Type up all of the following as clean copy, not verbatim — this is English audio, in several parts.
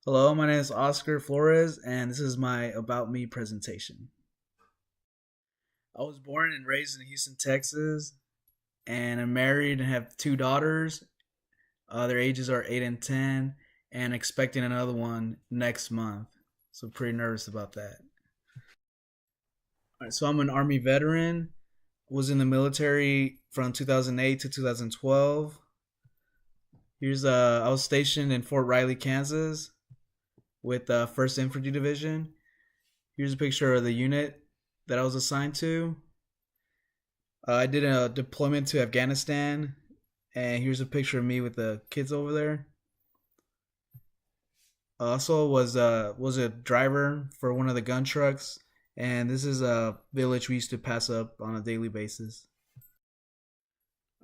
Hello, my name is Oscar Flores, and this is my About Me presentation. I was born and raised in Houston, Texas, and I'm married and have two daughters. Their ages are 8 and 10, and expecting another one next month. So, pretty nervous about that. All right, so I'm an Army veteran, was in the military from 2008 to 2012. I was stationed in Fort Riley, Kansas with the 1st Infantry Division. Here's a picture of the unit that I was assigned to. I did a deployment to Afghanistan, and here's a picture of me with the kids over there. Also was a driver for one of the gun trucks, and this is a village we used to pass up on a daily basis.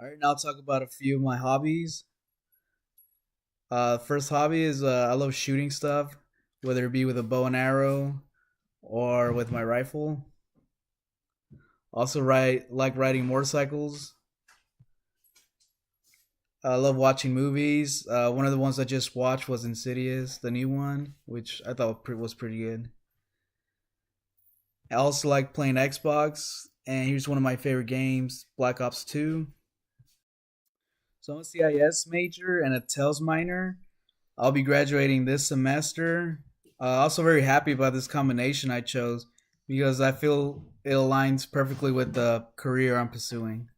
All right, now I'll talk about a few of my hobbies. First hobby is I love shooting stuff, whether it be with a bow and arrow or with my rifle. Also, like riding motorcycles. I love watching movies. One of the ones I just watched was Insidious, the new one, which I thought was pretty good. I also like playing Xbox, and here's one of my favorite games, Black Ops 2. So I'm a CIS major and a TELS minor. I'll be graduating this semester. Also very happy about this combination I chose because I feel it aligns perfectly with the career I'm pursuing.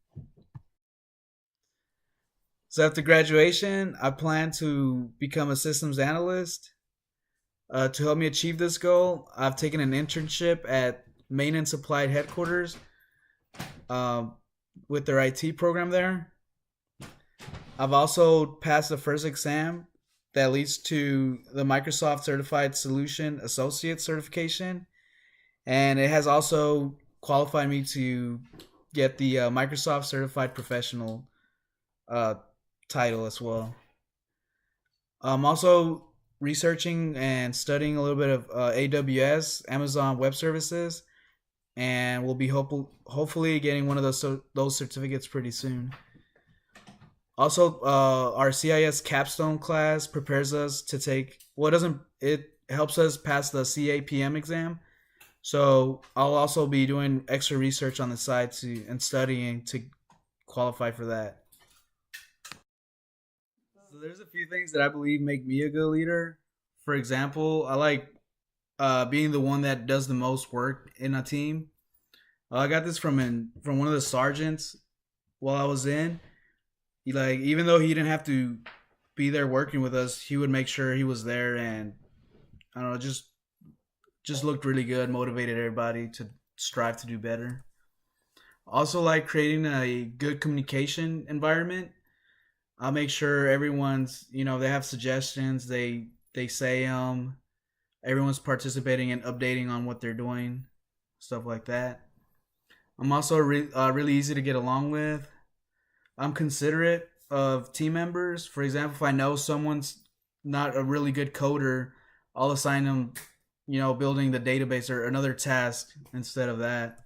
So after graduation, I plan to become a systems analyst. To help me achieve this goal, I've taken an internship at Maintenance Applied Headquarters uh, with their IT program there. I've also passed the first exam that leads to the Microsoft Certified Solution Associate certification, and it has also qualified me to get the Microsoft Certified Professional uh, title as well. I'm also researching and studying a little bit of AWS, Amazon Web Services, and we'll be hopefully getting one of those certificates pretty soon. Also, our CIS capstone class prepares us to take. Well, it doesn't. It helps us pass the CAPM exam. So I'll also be doing extra research on the side and studying to qualify for that. So there's a few things that I believe make me a good leader. For example, I like being the one that does the most work in a team. I got this from one of the sergeants while I was in. He like even though he didn't have to be there working with us, he would make sure he was there and I don't know, just looked really good, motivated everybody to strive to do better. Also like creating a good communication environment. I'll make sure everyone's, they have suggestions, they say everyone's participating and updating on what they're doing, stuff like that. I'm also really easy to get along with. I'm considerate of team members. For example, if I know someone's not a really good coder, I'll assign them, building the database or another task instead of that.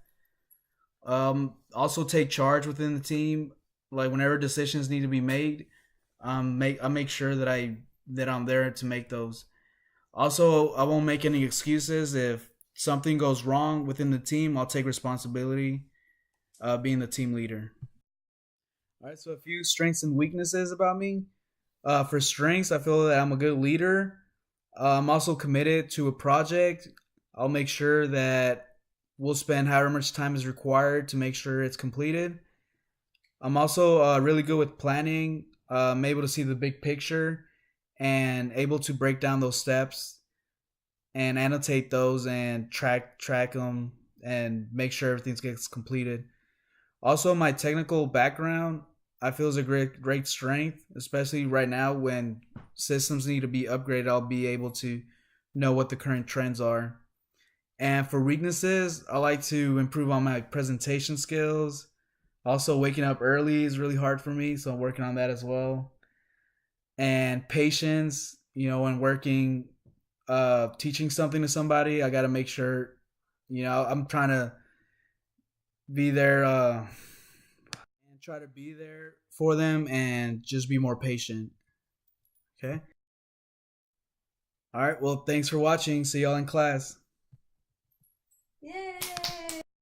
Also take charge within the team. Like whenever decisions need to be made, I make sure that I'm there to make those. Also, I won't make any excuses if something goes wrong within the team. I'll take responsibility, being the team leader. All right, so a few strengths and weaknesses about me. For strengths, I feel that I'm a good leader. I'm also committed to a project. I'll make sure that we'll spend however much time is required to make sure it's completed. I'm also really good with planning. I'm able to see the big picture and able to break down those steps and annotate those and track them and make sure everything gets completed. Also, my technical background I feel is a great strength, especially right now when systems need to be upgraded. I'll be able to know what the current trends are. And for weaknesses, I like to improve on my presentation skills. Also, waking up early is really hard for me, so I'm working on that as well. And patience, when working, teaching something to somebody, I got to make sure, I'm trying to be there and try to be there for them and just be more patient. Okay. All right. Well, thanks for watching. See y'all in class. Yay!